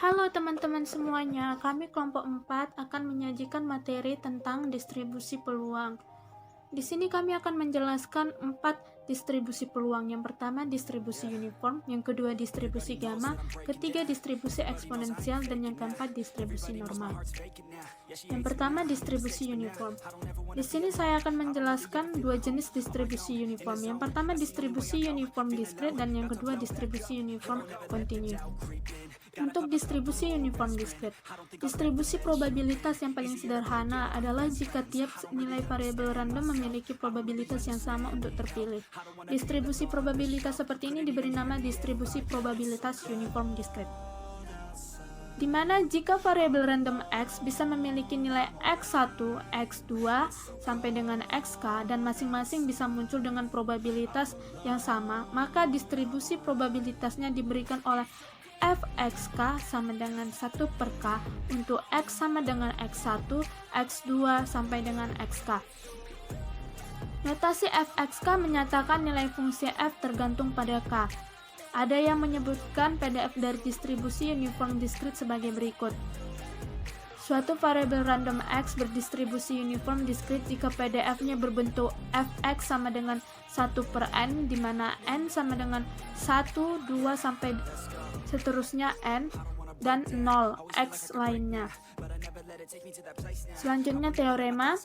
Halo teman-teman semuanya, kami kelompok 4 akan menyajikan materi tentang distribusi peluang. Di sini kami akan menjelaskan 4 distribusi peluang. Yang pertama distribusi uniform, yang kedua distribusi gamma, ketiga distribusi eksponensial, dan yang keempat distribusi normal. Yang pertama distribusi uniform. Di sini saya akan menjelaskan dua jenis distribusi uniform. Yang pertama distribusi uniform discrete dan yang kedua distribusi uniform continue. Untuk distribusi uniform discrete, distribusi probabilitas yang paling sederhana adalah jika tiap nilai variabel random memiliki probabilitas yang sama untuk terpilih. Distribusi probabilitas seperti ini diberi nama distribusi probabilitas uniform discrete, di mana jika variabel random x bisa memiliki nilai x1, x2, sampai dengan xk, dan masing-masing bisa muncul dengan probabilitas yang sama, maka distribusi probabilitasnya diberikan oleh fxk sama dengan 1 per k untuk x sama dengan x1, x2, sampai dengan xk. Notasi fxk menyatakan nilai fungsi f tergantung pada k. Ada yang menyebutkan PDF dari distribusi uniform discrete sebagai berikut. Suatu variabel random x berdistribusi uniform discrete jika PDF-nya berbentuk fx sama dengan 1 per n, di mana n sama dengan 1, 2, sampai seterusnya n, dan 0 x lainnya. Selanjutnya teorema,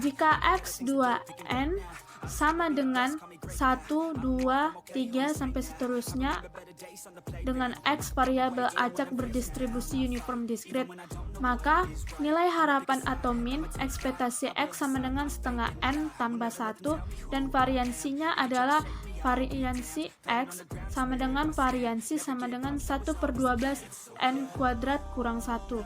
jika x2n sama dengan 1, 2, 3, sampai seterusnya dengan x variabel acak berdistribusi uniform discrete, maka nilai harapan atau min ekspektasi x sama dengan setengah n tambah 1, dan variansinya adalah variansi x sama dengan variansi sama dengan 1 per 12 n kuadrat kurang 1.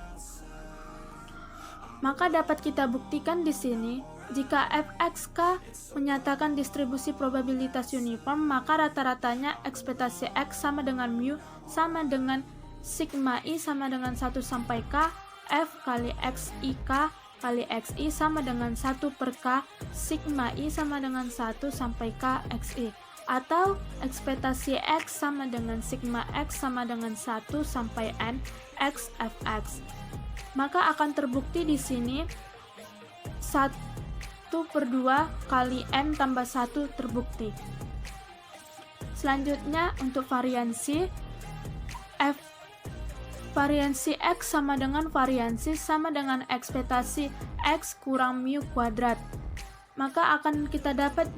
Maka dapat kita buktikan di sini, jika fxk menyatakan distribusi probabilitas uniform, maka rata-ratanya ekspektasi x sama dengan mu sama dengan sigma i sama dengan 1 sampai k, f kali xik kali xi sama dengan 1 per k, sigma i sama dengan 1 sampai k xi. Atau ekspektasi x sama dengan sigma x sama dengan 1 sampai n x fx. Maka akan terbukti di sini 1 per 2 kali n tambah 1 terbukti. Selanjutnya untuk variansi, variansi x sama dengan variansi sama dengan ekspektasi x kurang mu kuadrat. Maka akan kita dapat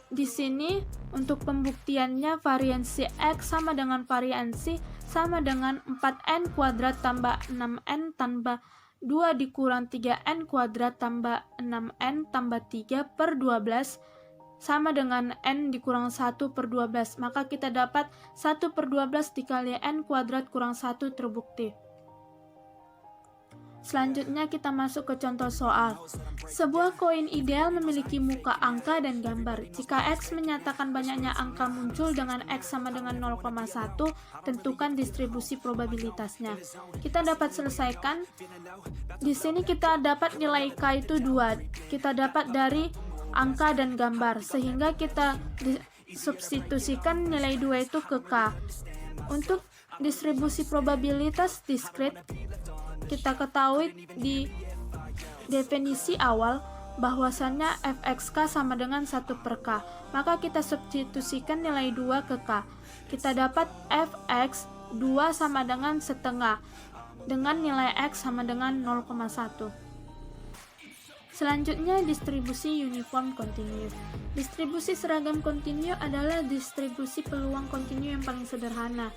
di sini untuk pembuktiannya variansi x sama dengan variansi sama dengan 4n kuadrat tambah 6n tambah 2 dikurang 3n kuadrat tambah 6n tambah 3 per 12 sama dengan n dikurang 1 per 12. Maka kita dapat 1 per 12 dikali n kuadrat kurang 1 terbukti. Selanjutnya kita masuk ke contoh soal. Sebuah koin ideal memiliki muka angka dan gambar. Jika x menyatakan banyaknya angka muncul dengan x sama dengan 0,1, tentukan distribusi probabilitasnya. Kita dapat selesaikan. Di sini kita dapat nilai k itu 2. Kita dapat dari angka dan gambar, sehingga kita substitusikan nilai 2 itu ke k. Untuk distribusi probabilitas discrete, kita ketahui di definisi awal bahwasannya fxk sama dengan 1 per k. Maka kita substitusikan nilai 2 ke k. Kita dapat fx 2 sama dengan setengah dengan nilai x sama dengan 0,1. Selanjutnya distribusi uniform kontinu. Distribusi seragam kontinu adalah distribusi peluang kontinu yang paling sederhana.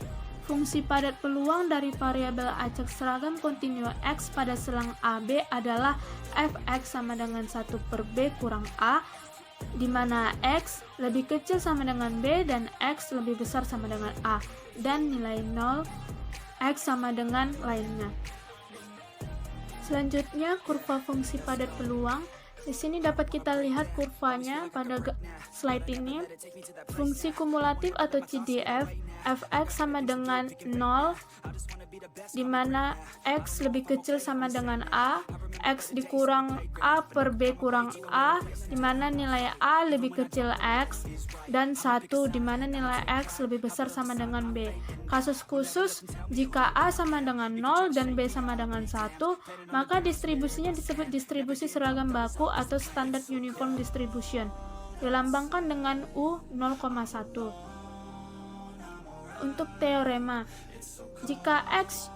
Fungsi padat peluang dari variabel acak seragam kontinu x pada selang AB adalah fx sama dengan 1 per b kurang a, di mana x lebih kecil sama dengan b dan x lebih besar sama dengan a, dan nilai 0 x sama dengan lainnya. Selanjutnya kurva fungsi padat peluang. Di sini dapat kita lihat kurvanya pada slide ini. Fungsi kumulatif atau CDF fx sama dengan 0, di mana x lebih kecil sama dengan a, x dikurang a per b kurang a, di mana nilai a lebih kecil x, dan 1, di mana nilai x lebih besar sama dengan b. Kasus khusus, jika a sama dengan 0 dan b sama dengan 1, maka distribusinya disebut distribusi seragam baku atau standard uniform distribution, dilambangkan dengan U 0,1. Untuk teorema, jika X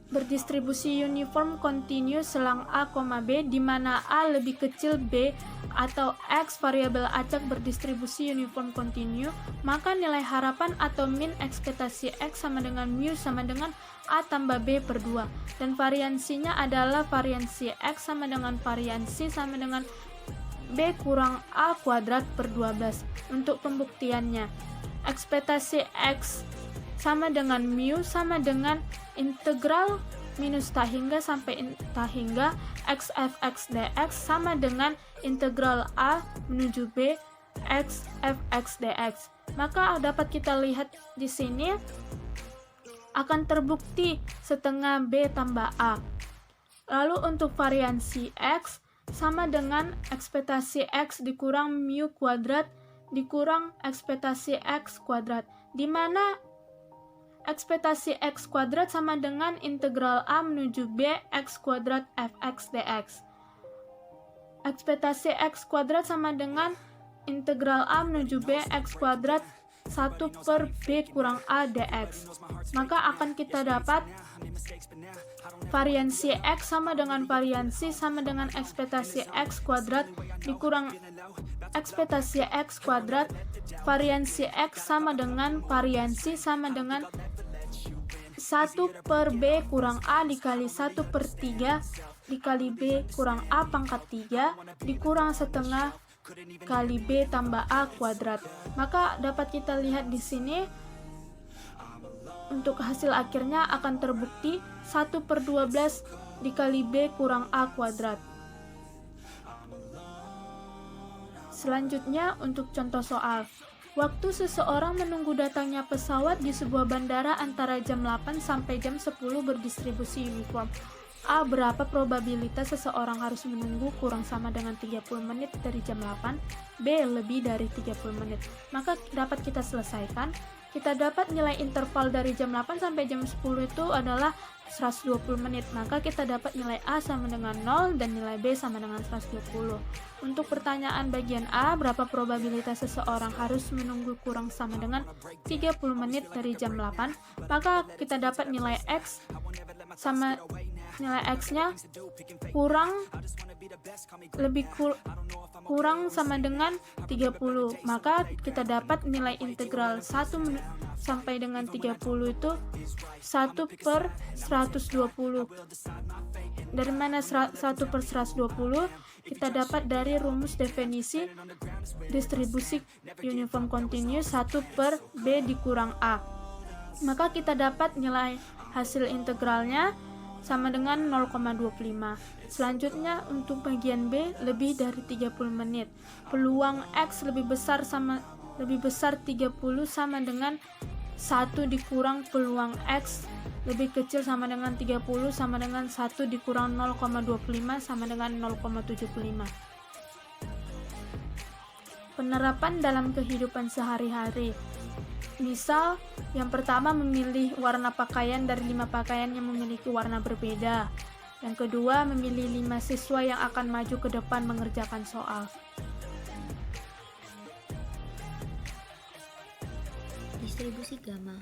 berdistribusi uniform kontinu selang A, B, di mana A lebih kecil B, atau X variabel acak berdistribusi uniform kontinu, maka nilai harapan atau min ekspektasi X sama dengan mu sama dengan A tambah B per 2, dan variansinya adalah variansi X sama dengan variansi sama dengan B kurang A kuadrat per 12. Untuk pembuktiannya, ekspektasi X sama dengan mu sama dengan integral minus tak hingga sampai tak hingga x fx dx sama dengan integral A menuju B x fx dx. Maka dapat kita lihat di sini akan terbukti setengah B tambah A. Lalu untuk variansi X sama dengan ekspektasi X dikurang mu kuadrat dikurang ekspektasi X kuadrat, di mana ekspektasi X kuadrat sama dengan integral A menuju B X kuadrat fx dx. Ekspektasi X kuadrat sama dengan integral A menuju B X kuadrat 1 per B kurang A dx. Maka akan kita dapat variansi X sama dengan variansi sama dengan ekspektasi X kuadrat dikurang ekspektasi X kuadrat, variansi X sama dengan variansi sama dengan 1 per B kurang A dikali 1 per 3 dikali B kurang A pangkat 3 dikurang setengah kali B tambah A kuadrat. Maka dapat kita lihat di sini untuk hasil akhirnya akan terbukti 1 per 12 dikali B kurang A kuadrat. Selanjutnya untuk contoh soal. Waktu seseorang menunggu datangnya pesawat di sebuah bandara antara jam 8 sampai jam 10 berdistribusi uniform. A. Berapa probabilitas seseorang harus menunggu kurang sama dengan 30 menit dari jam 8? B. Lebih dari 30 menit. Maka dapat kita selesaikan. Kita dapat nilai interval dari jam 8 sampai jam 10 itu adalah 120 menit. Maka kita dapat nilai A sama dengan 0 dan nilai B sama dengan 120. Untuk pertanyaan bagian A, berapa probabilitas seseorang harus menunggu kurang sama dengan 30 menit dari jam 8? Maka kita dapat nilai X sama nilai X-nya kurang sama dengan 30. Maka kita dapat nilai integral 1 sampai dengan 30 itu 1 per 120. Dari mana 1 per 120? Kita dapat dari rumus definisi distribusi uniform continuous 1 per B dikurang A. Maka kita dapat nilai hasil integralnya sama dengan 0,25. Selanjutnya untuk bagian B, lebih dari 30 menit. Peluang X lebih besar 30 sama dengan 1 dikurang peluang X lebih kecil sama dengan 30 sama dengan 1 dikurang 0,25 sama dengan 0,75. Penerapan dalam kehidupan sehari-hari. Misal, yang pertama memilih warna pakaian dari 5 pakaian yang memiliki warna berbeda. Yang kedua, memilih 5 siswa yang akan maju ke depan mengerjakan soal. Distribusi gamma.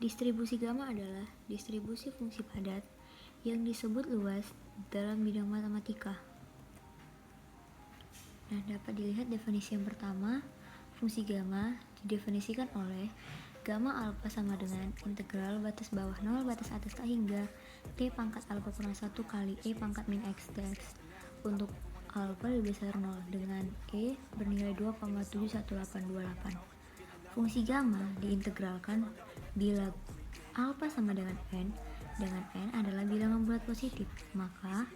Distribusi gamma adalah distribusi fungsi padat yang disebut luas dalam bidang matematika. Nah, dapat dilihat definisi yang pertama. Fungsi gamma didefinisikan oleh gamma alfa sama dengan integral batas bawah 0 batas atas tak hingga t pangkat alfa kurang 1 kali e pangkat min x dx, untuk alfa lebih besar 0 dengan e bernilai 2,71828. Fungsi gamma diintegralkan bila alfa sama dengan n adalah bilangan bulat positif, maka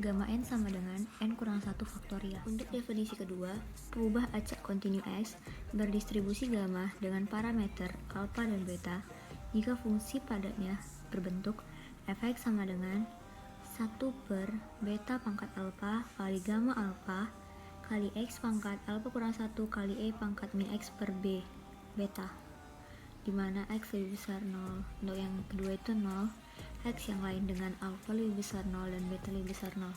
gamma n sama dengan n kurang 1 faktorial. Untuk definisi kedua, pengubah acak kontinu X berdistribusi gamma dengan parameter alpha dan beta jika fungsi padanya berbentuk f(x) sama dengan 1 per beta pangkat alpha kali gamma alpha kali x pangkat alpha kurang 1 kali e pangkat min x per b beta, dimana x lebih besar 0. Untuk yang kedua itu 0, x yang lain dengan alpha lebih besar 0 dan beta lebih besar 0.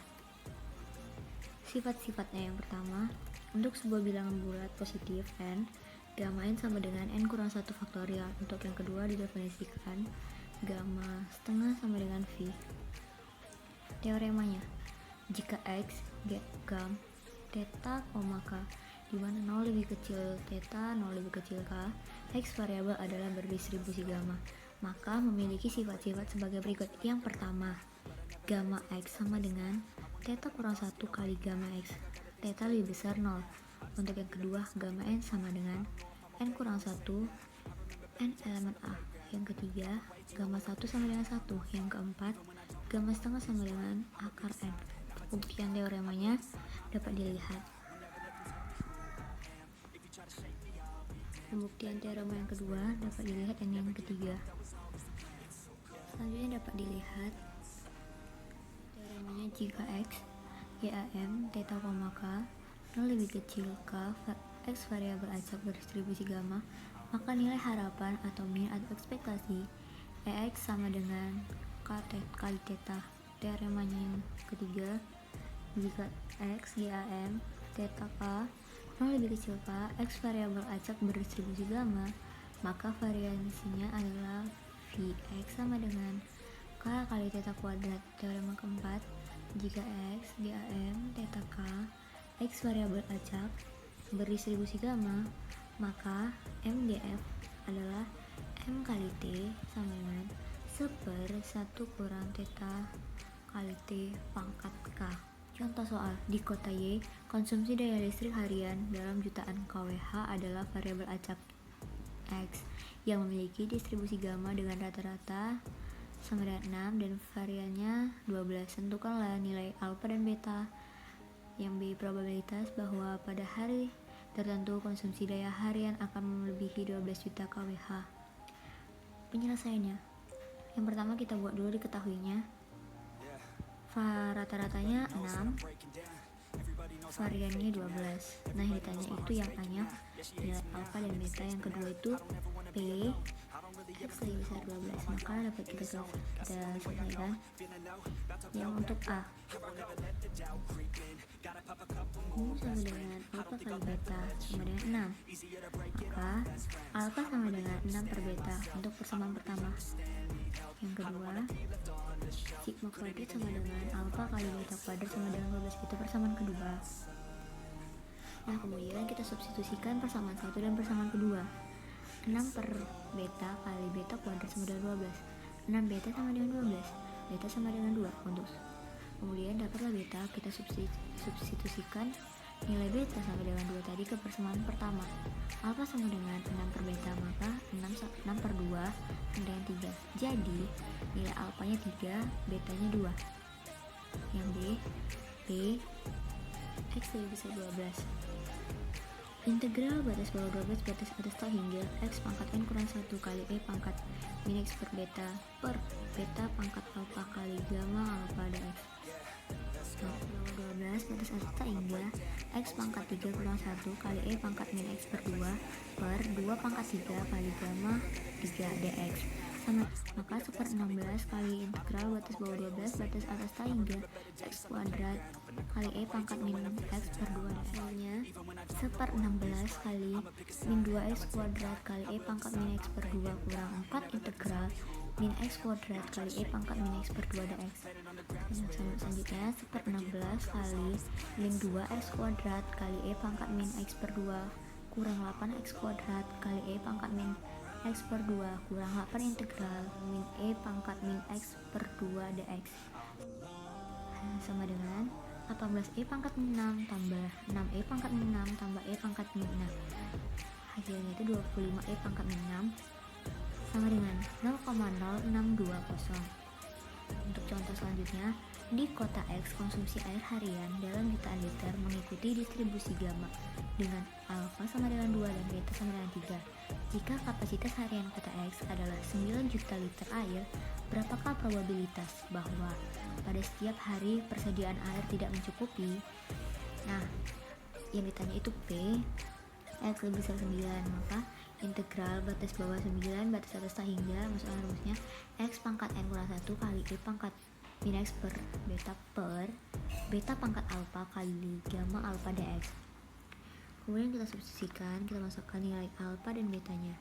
Sifat-sifatnya yang pertama, untuk sebuah bilangan bulat positif n, gamma n sama dengan n kurang 1 faktorial. Untuk yang kedua didefinisikan gamma setengah sama dengan v. Teoremanya, jika x, gam, theta, k, di mana 0 lebih kecil theta, 0 lebih kecil k, x variabel adalah berdistribusi gamma, maka memiliki sifat-sifat sebagai berikut. Yang pertama, gamma x sama dengan theta kurang 1 kali gamma x, theta lebih besar 0. Untuk yang kedua, gamma n sama dengan n kurang 1, n elemen a. Yang ketiga, gamma 1 sama dengan 1. Yang keempat, gamma setengah sama dengan akar n. Pembuktian teoremanya dapat dilihat. Pembuktian teorema yang kedua dapat dilihat dan yang ketiga. Selanjutnya dapat dilihat teoremanya jika x, gam, theta, k 0 lebih kecil k, x variabel acak berdistribusi gamma, maka nilai harapan atau min atau ekspektasi ex sama dengan k kali theta. Teoremanya yang ketiga, jika x, gam, theta, k 0 lebih kecil k, x variabel acak berdistribusi gamma, maka variansinya adalah vx sama dengan k kali theta kuadrat. Teorema keempat, jika x, gam, theta, k, x variabel acak berdistribusi gamma, maka mdf adalah m kali t sama dengan 1/1 kurang theta kali t pangkat k. Contoh soal, di kota Y, konsumsi daya listrik harian dalam jutaan kWh adalah variabel acak X yang memiliki distribusi gamma dengan rata-rata sama dengan 6 dan variannya 12. Tentukanlah nilai alfa dan beta. Yang B, probabilitas bahwa pada hari tertentu konsumsi daya harian akan melebihi 12 juta kWh. Penyelesaiannya, yang pertama kita buat dulu diketahuinya. Rata-ratanya 6, variannya 12. Nah, yang ditanya itu yang A-nya nilai alfa dan beta. Yang kedua itu P, x lebih besar 12, maka dapat kita selesaikan. Yang untuk A, U sama dengan alfa kali beta sama dengan 6, maka alfa sama dengan 6 per beta untuk persamaan pertama. Yang kedua, sigma kuadrat sama dengan alfa kali beta kuadrat sama dengan 12, itu persamaan kedua. Nah, kemudian kita substitusikan persamaan satu dan persamaan kedua. 6 per beta kali beta kuadrat sama dengan 12. 6 beta sama dengan 12, beta sama dengan 2. Kemudian dapatlah beta, kita substitusikan nilai beta sama dengan 2 tadi ke persamaan pertama. Alfa sama dengan 6 per beta, maka 6 per 2 sama dengan 3. Jadi nilai alfanya 3, betanya 2. Yang B, P x lebih besar 12. Integral batas bawah 12 batas atas tak hingga x pangkat n kurang 1 kali e pangkat min x per beta pangkat alfa kali gamma alfa dx. Bawah 12 batas atas tak hingga x pangkat 3 kurang 1 kali e pangkat min x per 2 pangkat 3 kali gamma 3 dx. Sama, maka 1/16 kali integral batas bawah 12 batas atas tak hingga x kuadrat kali e pangkat min x per 2 dx-nya 1/16 kali min 2x kuadrat kali e pangkat min x per 2 kurang 4 integral min x kuadrat kali e pangkat min x per 2 dx. Selanjutnya 1/16 kali min 2x kuadrat kali e pangkat min x per 2 kurang 8x kuadrat kali e pangkat min x per 2 kurang 8 integral min e pangkat min x per 2 dx sama dengan 18e pangkat min 6 tambah 6e pangkat min 6 tambah e pangkat min 6. Hasilnya itu 25e pangkat min 6 sama dengan 0,0620. Untuk contoh selanjutnya, Di kota X, konsumsi air harian dalam jutaan liter mengikuti distribusi gamma dengan alfa sama dengan 2 dan beta sama dengan 3. Jika kapasitas harian kota X adalah 9 juta liter air, berapakah probabilitas bahwa pada setiap hari persediaan air tidak mencukupi? Nah, yang ditanya itu P, X lebih besar 9, maka integral batas bawah 9 batas atas tak hingga, masukkan rumusnya X pangkat N kurang 1 kali E pangkat min X per beta pangkat alfa kali gamma alfa dx. Kemudian kita substitusikan, kita masukkan nilai alfa dan betanya.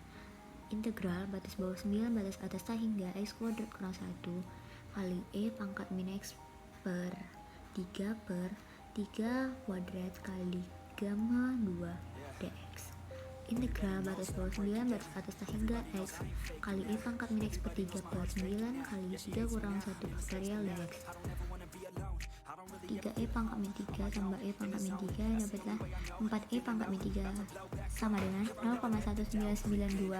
Integral batas bawah 9 batas atas tak hingga X kuadrat kurang 1 kali E pangkat min X per 3 kuadrat kali gamma 2 dx. Integral batas bawah 9 batas atas tak hingga X kali E pangkat min X per 3 per 9 kali 3 kurang 1 faktorial dx. 3E pangkat min 3 tambah E pangkat min 3 dapatlah 4E pangkat min 3 sama dengan 0,1992.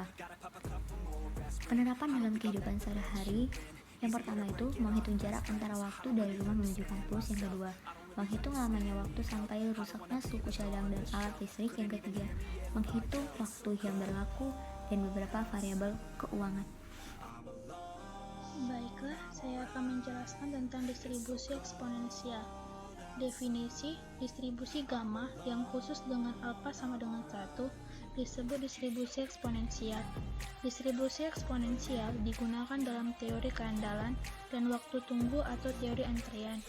Penerapan dalam kehidupan sehari-hari. Yang pertama itu menghitung jarak antara waktu dari rumah menuju kampus. Yang kedua, menghitung lamanya waktu sampai rusaknya suku cadang dan alat listrik. Yang ketiga, menghitung waktu yang berlaku dan beberapa variabel keuangan. Baiklah, saya akan menjelaskan tentang distribusi eksponensial. Definisi distribusi gamma yang khusus dengan alfa sama dengan 1 disebut distribusi eksponensial. Distribusi eksponensial digunakan dalam teori keandalan dan waktu tunggu atau teori antrian.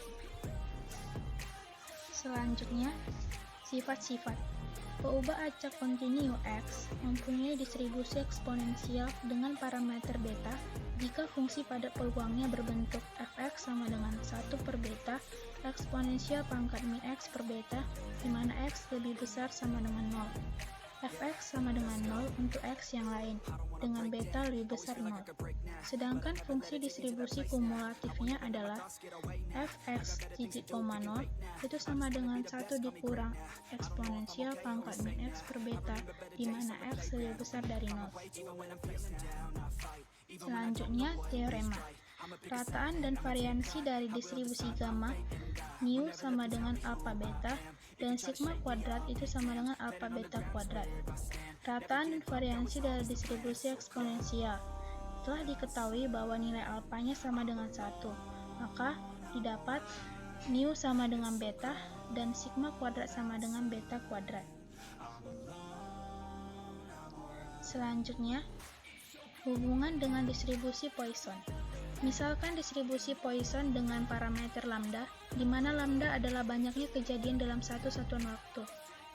Selanjutnya, sifat-sifat. Peubah acak kontinu X mempunyai distribusi eksponensial dengan parameter beta jika fungsi padat peluangnya berbentuk fx sama dengan 1 per beta eksponensial pangkat min x per beta, di mana x lebih besar sama dengan 0. Fx sama dengan 0 untuk x yang lain, dengan beta lebih besar 0. Sedangkan fungsi distribusi kumulatifnya adalah fx titik koma 0 itu sama dengan 1 dikurang eksponensial pangkat min x per beta, di mana x lebih besar dari 0. Selanjutnya, teorema. Rataan dan variansi dari distribusi gamma mu sama dengan alpha beta dan sigma kuadrat itu sama dengan alpha beta kuadrat. Rataan dan variansi dari distribusi eksponensial. Telah diketahui bahwa nilai alfanya sama dengan 1, maka didapat mu sama dengan beta dan sigma kuadrat sama dengan beta kuadrat. Selanjutnya, hubungan dengan distribusi Poisson. Misalkan distribusi Poisson dengan parameter lambda, di mana lambda adalah banyaknya kejadian dalam satu satuan waktu.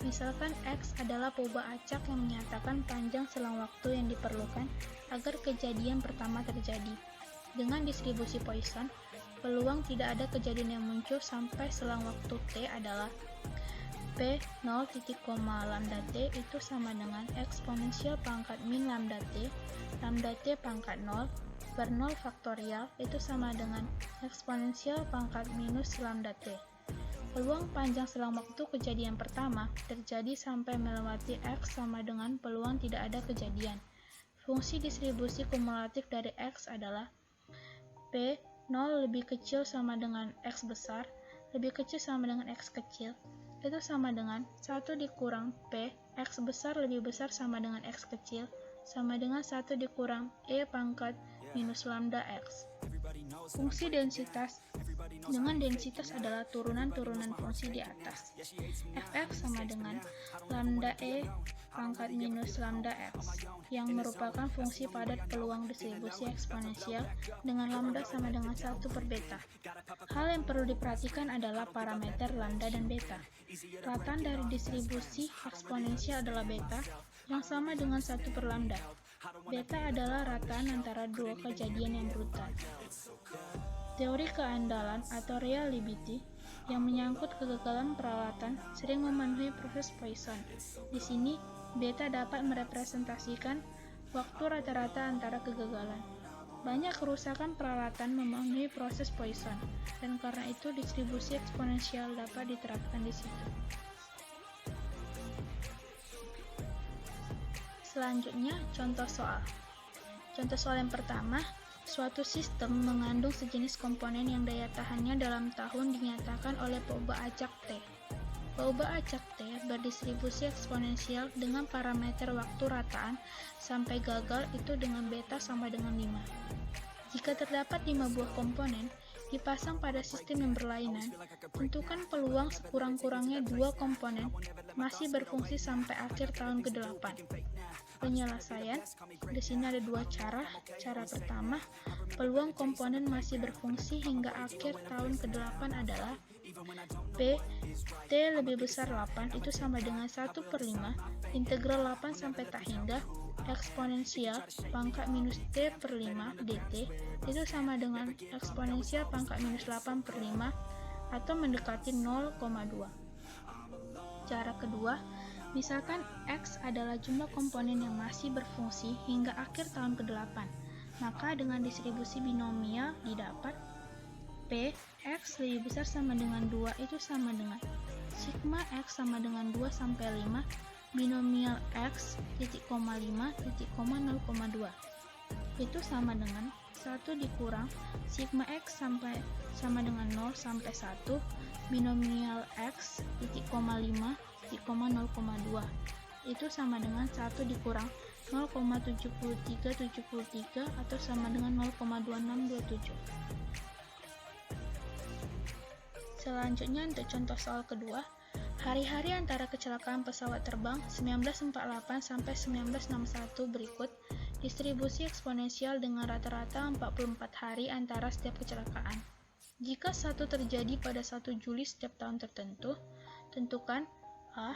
Misalkan X adalah peubah acak yang menyatakan panjang selang waktu yang diperlukan agar kejadian pertama terjadi. Dengan distribusi Poisson, peluang tidak ada kejadian yang muncul sampai selang waktu T adalah P 0 titik koma lambda T itu sama dengan eksponensial pangkat min lambda T pangkat 0 per 0 faktorial itu sama dengan eksponensial pangkat minus lambda T. Peluang panjang selang waktu kejadian pertama terjadi sampai melewati X sama dengan peluang tidak ada kejadian. Fungsi distribusi kumulatif dari X adalah P 0 lebih kecil sama dengan X besar, lebih kecil sama dengan X kecil, itu sama dengan 1 dikurang P, X besar lebih besar sama dengan X kecil, sama dengan 1 dikurang E pangkat minus lambda X. Fungsi densitas dengan densitas adalah turunan-turunan fungsi di atas. Fx sama dengan lambda E pangkat minus lambda X, yang merupakan fungsi padat peluang distribusi eksponensial dengan lambda sama dengan 1 per beta. Hal yang perlu diperhatikan adalah parameter lambda dan beta. Rataan dari distribusi eksponensial adalah beta, yang sama dengan 1 per lambda. Beta adalah rataan antara dua kejadian yang brutal. Teori keandalan atau reliability yang menyangkut kegagalan peralatan sering memenuhi proses Poisson. Di sini, beta dapat merepresentasikan waktu rata-rata antara kegagalan. Banyak kerusakan peralatan memenuhi proses Poisson, dan karena itu distribusi eksponensial dapat diterapkan di situ. Selanjutnya, contoh soal. Contoh soal yang pertama, Suatu sistem mengandung sejenis komponen yang daya tahannya dalam tahun dinyatakan oleh peubah acak T. Peubah acak T berdistribusi eksponensial dengan parameter waktu rataan sampai gagal itu dengan beta sama dengan 5. Jika terdapat 5 buah komponen dipasang pada sistem yang berlainan, tentukan peluang sekurang-kurangnya 2 komponen masih berfungsi sampai akhir tahun ke-8. Penyelesaian, di sini ada 2 cara. Cara pertama, peluang komponen masih berfungsi hingga akhir tahun ke-8 adalah P, T lebih besar 8 itu sama dengan 1/5 integral 8 sampai tak hingga eksponensial pangkat minus T per 5 dt itu sama dengan eksponensial pangkat minus 8/5 atau mendekati 0,2. Cara kedua, misalkan X adalah jumlah komponen yang masih berfungsi hingga akhir tahun ke-8, maka dengan distribusi binomial didapat P, X lebih besar sama dengan 2 itu sama dengan sigma X sama dengan 2 sampai 5 binomial X, titik koma 5, titik koma 0,2 itu sama dengan 1 dikurang sigma X sampai sama dengan 0 sampai 1 binomial X, titik koma 5, titik koma 0,2 itu sama dengan 1 dikurang 0,7373 atau sama dengan 0,2627. Selanjutnya untuk contoh soal kedua, hari-hari antara kecelakaan pesawat terbang 1948 sampai 1961 berikut distribusi eksponensial dengan rata-rata 44 hari antara setiap kecelakaan. Jika satu terjadi pada 1 Juli setiap tahun tertentu, tentukan A.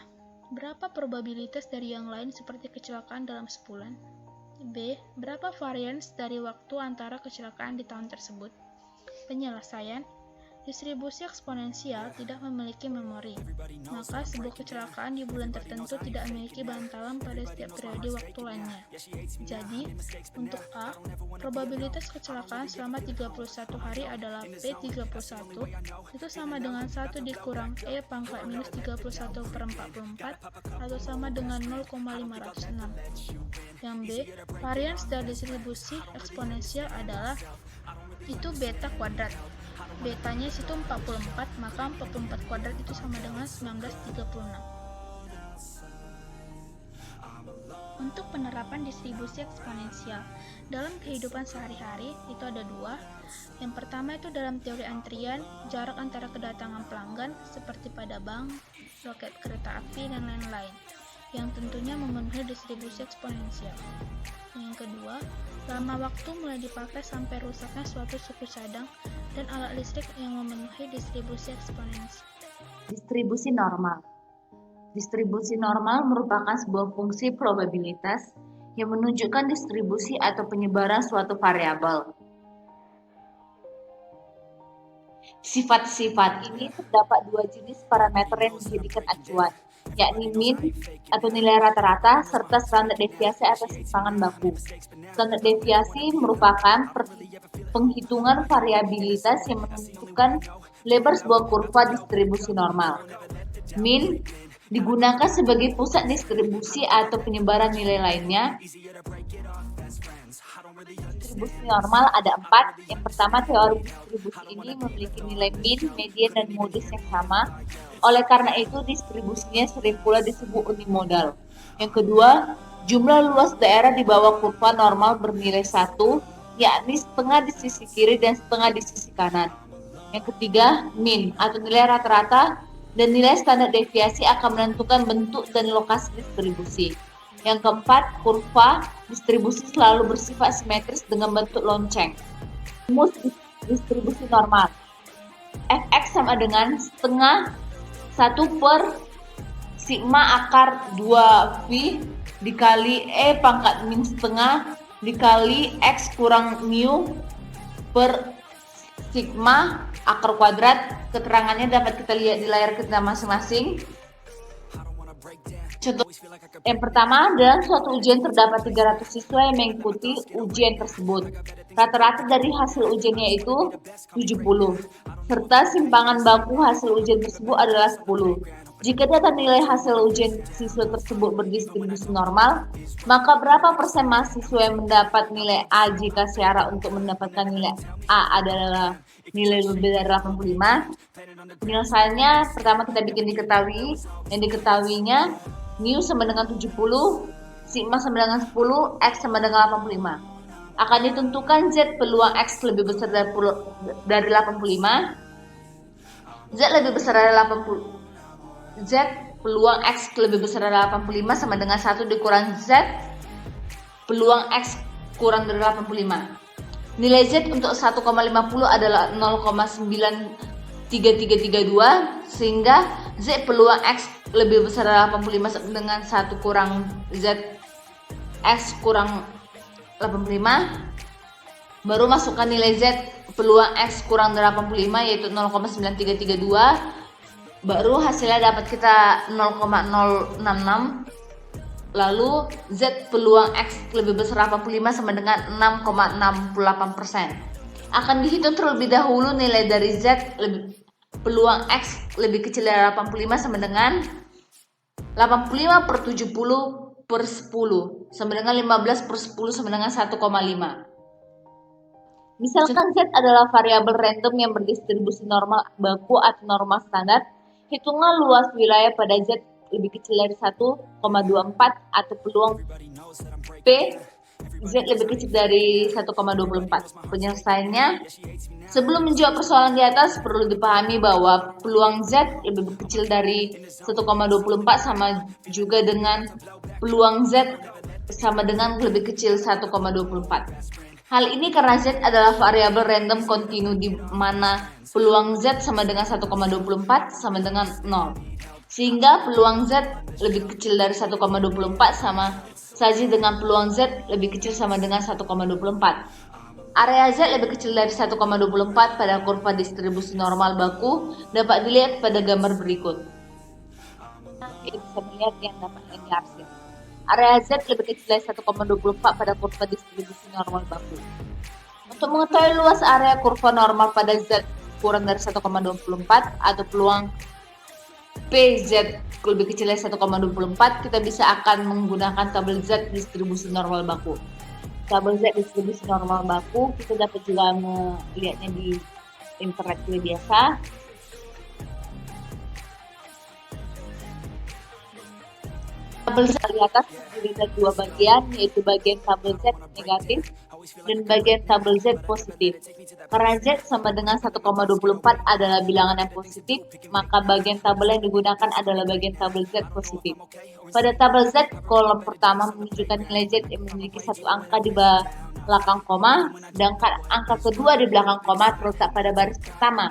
Berapa probabilitas dari yang lain seperti kecelakaan dalam sebulan? B. Berapa varians dari waktu antara kecelakaan di tahun tersebut? Penyelesaian, distribusi eksponensial tidak memiliki memori, maka sebuah kecelakaan di bulan tertentu tidak memiliki bantalan pada setiap periode waktu lainnya. Jadi, untuk A, probabilitas kecelakaan selama 31 hari adalah P31, itu sama dengan 1 dikurang E pangkat minus 31/44, atau sama dengan 0,506. Yang B, varians dari distribusi eksponensial adalah itu beta kuadrat. Betanya situ 44, maka 44 kuadrat itu sama dengan 1936. Untuk penerapan distribusi eksponensial dalam kehidupan sehari-hari itu ada 2. Yang pertama itu dalam teori antrian, jarak antara kedatangan pelanggan seperti pada bank, loket kereta api, dan lain-lain, yang tentunya memenuhi distribusi eksponensial. Yang kedua, lama waktu mulai dipakai sampai rusaknya suatu suku cadang dan alat listrik yang memenuhi distribusi eksponensial. Distribusi normal. Distribusi normal merupakan sebuah fungsi probabilitas yang menunjukkan distribusi atau penyebaran suatu variabel. Sifat-sifat ini terdapat 2 jenis parameter yang dijadikan acuan, yakni mean atau nilai rata-rata serta standar deviasi atau simpangan baku. Standar deviasi merupakan penghitungan variabilitas yang menentukan lebar sebuah kurva distribusi normal. Mean digunakan sebagai pusat distribusi atau penyebaran nilai lainnya. Distribusi normal ada 4. Yang pertama, teori distribusi ini memiliki nilai mean, median, dan modus yang sama. Oleh karena itu, distribusinya sering pula disebut unimodal. Yang kedua, jumlah luas daerah di bawah kurva normal bernilai 1, yakni setengah di sisi kiri dan setengah di sisi kanan. Yang ketiga, mean atau nilai rata-rata dan nilai standar deviasi akan menentukan bentuk dan lokasi distribusi. Yang keempat, kurva distribusi selalu bersifat simetris dengan bentuk lonceng. Rumus distribusi normal. Fx sama dengan setengah 1 per sigma akar 2V dikali E pangkat min setengah dikali X kurang mu per sigma akar kuadrat. Keterangannya dapat kita lihat di layar kita masing-masing. Contoh yang pertama, dalam suatu ujian terdapat 300 siswa yang mengikuti ujian tersebut. Rata-rata dari hasil ujiannya itu 70, serta simpangan baku hasil ujian tersebut adalah 10. Jika data nilai hasil ujian siswa tersebut berdistribusi normal, maka berapa persen mahasiswa yang mendapat nilai A jika syarat untuk mendapatkan nilai A adalah nilai lebih dari 85? Penyelesaiannya, pertama kita bikin diketahui, yang diketahuinya mu sama dengan 70, sigma sama dengan 10, x sama dengan 85. Akan ditentukan Z peluang X lebih besar dari 85, Z lebih besar dari 80, Z peluang X lebih besar dari 85 sama dengan 1 dikurang Z peluang X kurang dari 85. Nilai Z untuk 1,50 adalah 0,93332 sehingga Z peluang X lebih besar dari 85 sama dengan 1 kurang Z X kurang 85. Baru masukkan nilai Z peluang X kurang dari 85 yaitu 0,9332. Baru hasilnya dapat kita 0,066. Lalu Z peluang X lebih besar 85 sama dengan 6,68%. Akan dihitung terlebih dahulu nilai dari Z peluang X lebih kecil dari 85 sama dengan 85 per 70 per 10 sama dengan 15 per 10 sama dengan 1,5. Misalkan Z adalah variabel random yang berdistribusi normal baku atau normal standar. Hitungan luas wilayah pada Z lebih kecil dari 1,24 atau peluang P Z lebih kecil dari 1,24. Penyelesaiannya, sebelum menjawab persoalan di atas perlu dipahami bahwa peluang Z lebih kecil dari 1,24 sama juga dengan peluang Z sama dengan lebih kecil 1,24. Hal ini karena Z adalah variabel random kontinu di mana peluang Z sama dengan 1,24 sama dengan 0. Sehingga peluang Z lebih kecil dari 1,24 sama saja dengan peluang Z lebih kecil sama dengan 1,24. Area Z lebih kecil dari 1,24 pada kurva distribusi normal baku dapat dilihat pada gambar berikut. Kita bisa melihat yang dapat diarsir. Area Z lebih kecil dari 1,24 pada kurva distribusi normal baku. Untuk mengetahui luas area kurva normal pada Z kurang dari 1,24 atau peluang PZ lebih kecil dari 1,24, kita bisa akan menggunakan tabel Z distribusi normal baku. Tabel Z distribusi normal baku kita dapat juga melihatnya di internet biasa. Tabel Z di atas terdiri dari dua bagian, yaitu bagian tabel Z negatif dan bagian tabel Z positif. Karena Z sama dengan 1,24 adalah bilangan yang positif, maka bagian tabel yang digunakan adalah bagian tabel Z positif. Pada tabel Z, kolom pertama menunjukkan nilai Z yang memiliki satu angka di belakang koma, sedangkan angka kedua di belakang koma terletak pada baris pertama.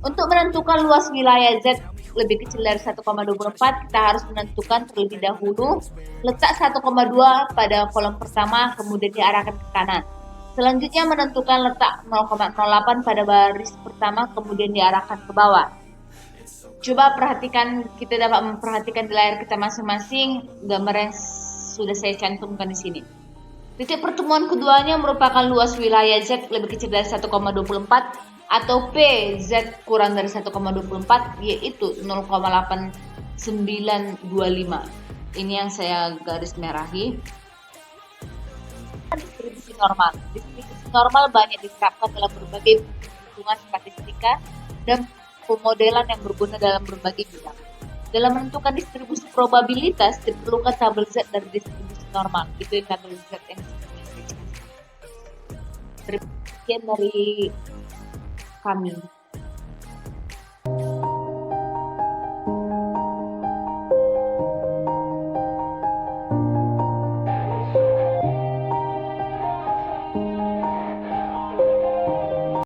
Untuk menentukan luas wilayah Z lebih kecil dari 1,24, kita harus menentukan terlebih dahulu letak 1,2 pada kolom pertama, kemudian diarahkan ke kanan. Selanjutnya menentukan letak 0,08 pada baris pertama, kemudian diarahkan ke bawah. Coba perhatikan, kita dapat memperhatikan di layar kita masing-masing gambar yang sudah saya cantumkan di sini. Titik pertemuan keduanya merupakan luas wilayah Z lebih kecil dari 1,24 atau P Z kurang dari 1,24 yaitu 0,8925. Ini yang saya garis merahi. Distribusi normal. Distribusi normal banyak diterapkan dalam berbagai hitungan statistika dan pemodelan yang berguna dalam berbagai bidang. Dalam menentukan distribusi probabilitas diperlukan tabel Z dari distribusi normal. Itu yang tabel Z yang sebenarnya. Sekian dari kami.